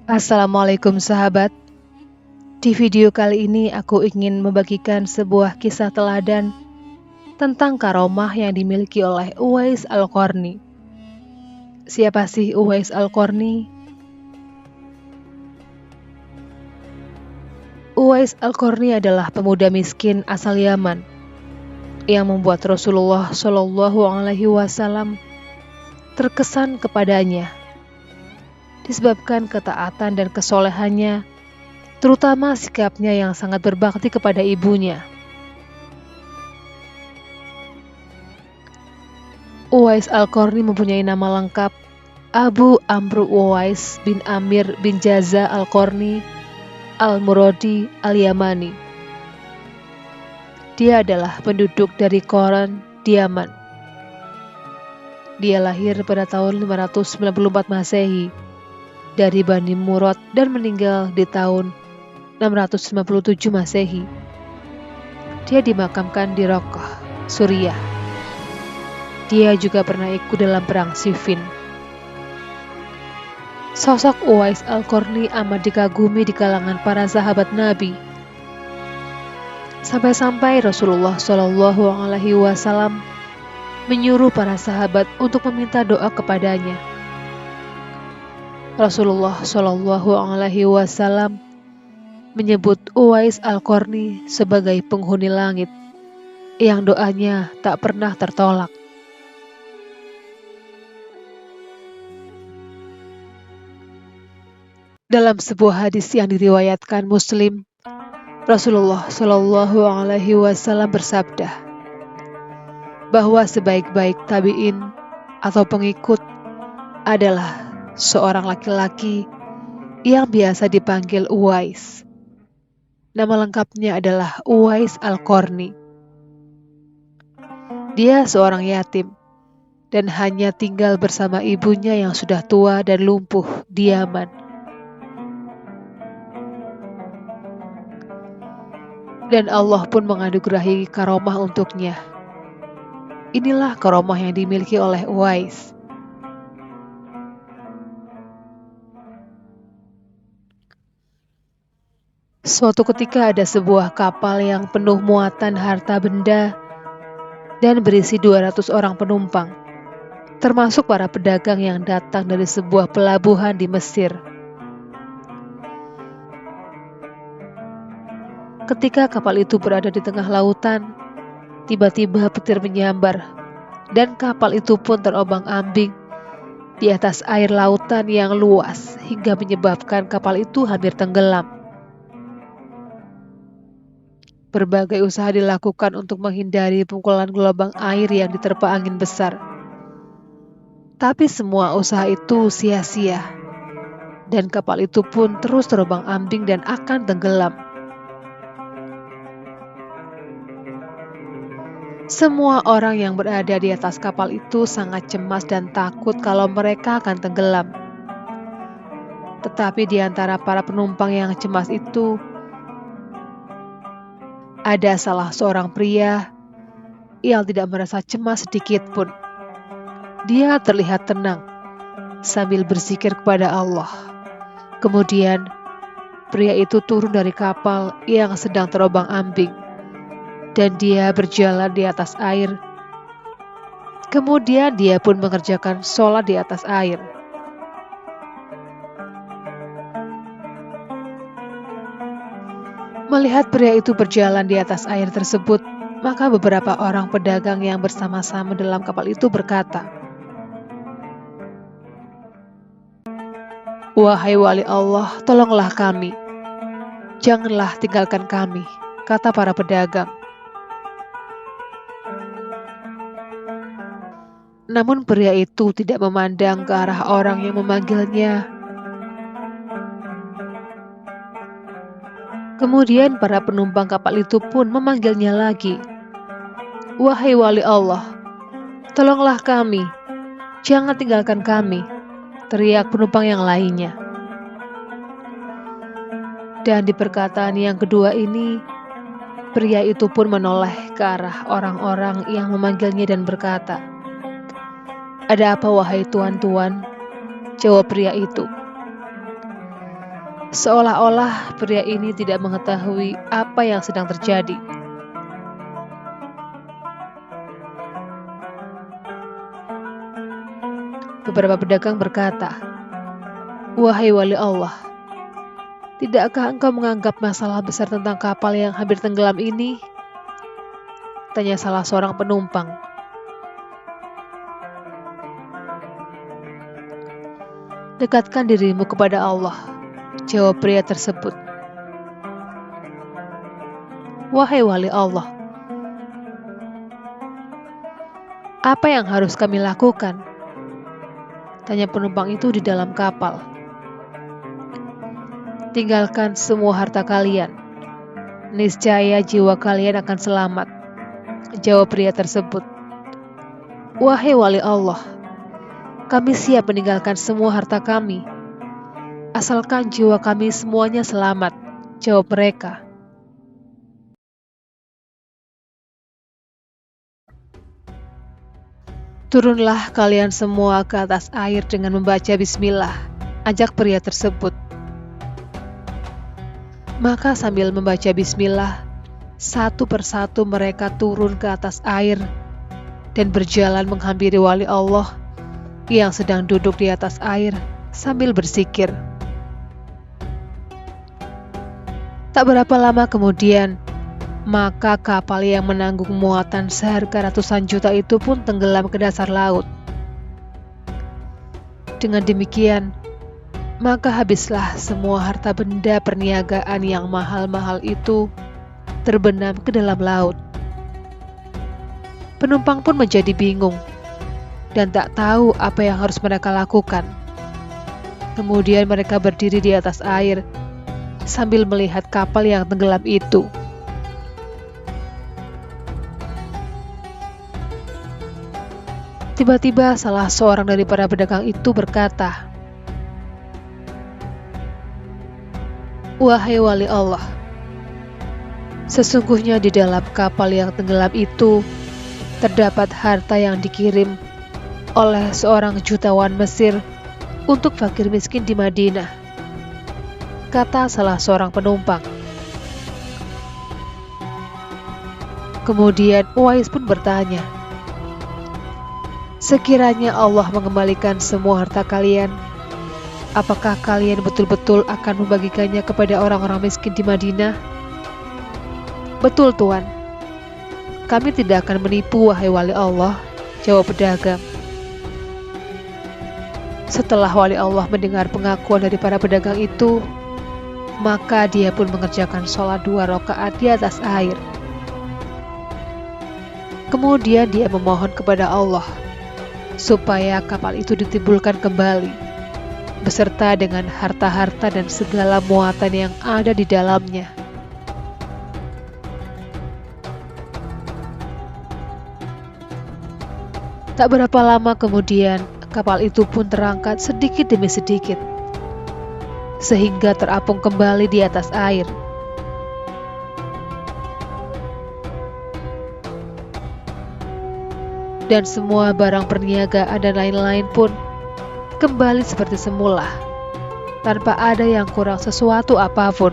Assalamualaikum sahabat. Di video kali ini aku ingin membagikan sebuah kisah teladan tentang karomah yang dimiliki oleh Uwais Al-Qarni. Siapa sih Uwais Al-Qarni? Uwais Al-Qarni adalah pemuda miskin asal Yaman yang membuat Rasulullah Shallallahu Alaihi Wasallam terkesan kepadanya disebabkan ketaatan dan kesolehannya, terutama sikapnya yang sangat berbakti kepada ibunya. Uwais Al-Qarni mempunyai nama lengkap Abu Amru Uwais bin Amir bin Jaza Al-Qarni Al-Muradi Al-Yamani. Dia adalah penduduk dari Qoran di Yaman. Dia lahir pada tahun 594 Masehi dari Bani Murad dan meninggal di tahun 657 Masehi. Dia dimakamkan di Roqah, Suriah. Dia juga pernah ikut dalam perang Siffin. Sosok Uwais Al-Qarni amat dikagumi di kalangan para sahabat Nabi. Sampai-sampai Rasulullah Shallallahu Alaihi Wasallam menyuruh para sahabat untuk meminta doa kepadanya. Rasulullah Shallallahu Alaihi Wasallam menyebut Uwais Al-Qarni sebagai penghuni langit yang doanya tak pernah tertolak. Dalam sebuah hadis yang diriwayatkan Muslim, Rasulullah Shallallahu Alaihi Wasallam bersabda bahwa sebaik-baik tabi'in atau pengikut adalah seorang laki-laki yang biasa dipanggil Uwais. Nama lengkapnya adalah Uwais Al-Qarni. Dia seorang yatim dan hanya tinggal bersama ibunya yang sudah tua dan lumpuh di Yaman. Dan Allah pun menganugerahi karomah untuknya. Inilah karomah yang dimiliki oleh Uwais. Suatu ketika ada sebuah kapal yang penuh muatan harta benda dan berisi 200 orang penumpang, termasuk para pedagang yang datang dari sebuah pelabuhan di Mesir. Ketika kapal itu berada di tengah lautan, tiba-tiba petir menyambar dan kapal itu pun terombang-ambing di atas air lautan yang luas hingga menyebabkan kapal itu hampir tenggelam. Berbagai usaha dilakukan untuk menghindari pukulan gelombang air yang diterpa angin besar. Tapi semua usaha itu sia-sia, dan kapal itu pun terus terombang-ambing dan akan tenggelam. Semua orang yang berada di atas kapal itu sangat cemas dan takut kalau mereka akan tenggelam. Tetapi di antara para penumpang yang cemas itu, ada salah seorang pria yang tidak merasa cemas sedikit pun. Dia terlihat tenang sambil berzikir kepada Allah. Kemudian pria itu turun dari kapal yang sedang terombang-ambing dan dia berjalan di atas air. Kemudian dia pun mengerjakan sholat di atas air. Melihat pria itu berjalan di atas air tersebut, maka beberapa orang pedagang yang bersama-sama dalam kapal itu berkata, "Wahai wali Allah, tolonglah kami. Janganlah tinggalkan kami," kata para pedagang. Namun pria itu tidak memandang ke arah orang yang memanggilnya. Kemudian para penumpang kapal itu pun memanggilnya lagi. "Wahai wali Allah, tolonglah kami. Jangan tinggalkan kami," teriak penumpang yang lainnya. Dan di perkataan yang kedua ini, pria itu pun menoleh ke arah orang-orang yang memanggilnya dan berkata, "Ada apa wahai tuan-tuan?" Jawab pria itu, seolah-olah pria ini tidak mengetahui apa yang sedang terjadi. Beberapa pedagang berkata, "Wahai wali Allah, tidakkah engkau menganggap masalah besar tentang kapal yang hampir tenggelam ini?" Tanya salah seorang penumpang. "Dekatkan dirimu kepada Allah," jawab pria tersebut. "Wahai wali Allah, apa yang harus kami lakukan?" Tanya penumpang itu di dalam kapal. "Tinggalkan semua harta kalian. Niscaya jiwa kalian akan selamat," jawab pria tersebut. "Wahai wali Allah, kami siap meninggalkan semua harta kami, asalkan jiwa kami semuanya selamat," jawab mereka. "Turunlah kalian semua ke atas air dengan membaca bismillah," ajak pria tersebut. Maka sambil membaca bismillah, satu persatu mereka turun ke atas air dan berjalan menghampiri wali Allah yang sedang duduk di atas air sambil berzikir. Tak berapa lama kemudian, maka kapal yang menanggung muatan seharga ratusan juta itu pun tenggelam ke dasar laut. Dengan demikian, maka habislah semua harta benda perniagaan yang mahal-mahal itu terbenam ke dalam laut. Penumpang pun menjadi bingung dan tak tahu apa yang harus mereka lakukan. Kemudian mereka berdiri di atas air sambil melihat kapal yang tenggelam itu. Tiba-tiba salah seorang dari para pedagang itu berkata, "Wahai wali Allah, sesungguhnya di dalam kapal yang tenggelam itu terdapat harta yang dikirim oleh seorang jutawan Mesir untuk fakir miskin di Madinah," kata salah seorang penumpang. Kemudian Uwais pun bertanya, "Sekiranya Allah mengembalikan semua harta kalian, apakah kalian betul-betul akan membagikannya kepada orang-orang miskin di Madinah?" "Betul, Tuan. Kami tidak akan menipu, wahai wali Allah," jawab pedagang. Setelah wali Allah mendengar pengakuan dari para pedagang itu, maka dia pun mengerjakan sholat 2 rakaat di atas air. Kemudian dia memohon kepada Allah supaya kapal itu ditimbulkan kembali, beserta dengan harta-harta dan segala muatan yang ada di dalamnya. Tak berapa lama kemudian, kapal itu pun terangkat sedikit demi sedikit, sehingga terapung kembali di atas air. Dan semua barang perniagaan dan lain-lain pun kembali seperti semula, tanpa ada yang kurang sesuatu apapun.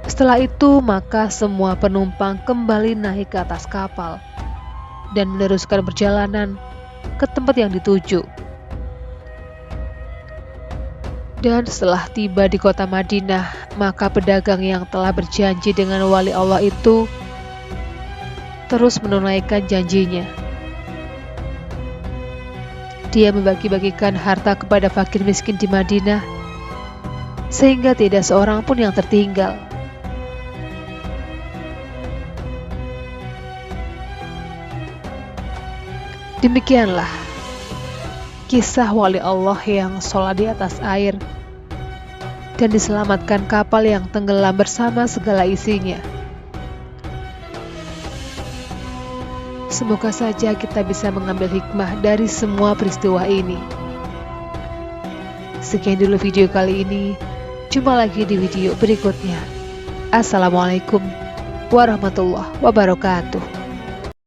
Setelah itu, maka semua penumpang kembali naik ke atas kapal dan meneruskan perjalanan ke tempat yang dituju. Dan setelah tiba di kota Madinah, maka pedagang yang telah berjanji dengan wali Allah itu terus menunaikan janjinya. Dia membagi-bagikan harta kepada fakir miskin di Madinah, sehingga tidak seorang pun yang tertinggal. Demikianlah kisah wali Allah yang sholat di atas air dan diselamatkan kapal yang tenggelam bersama segala isinya. Semoga saja kita bisa mengambil hikmah dari semua peristiwa ini. Sekian dulu video kali ini. Jumpa lagi di video berikutnya. Assalamualaikum warahmatullahi wabarakatuh.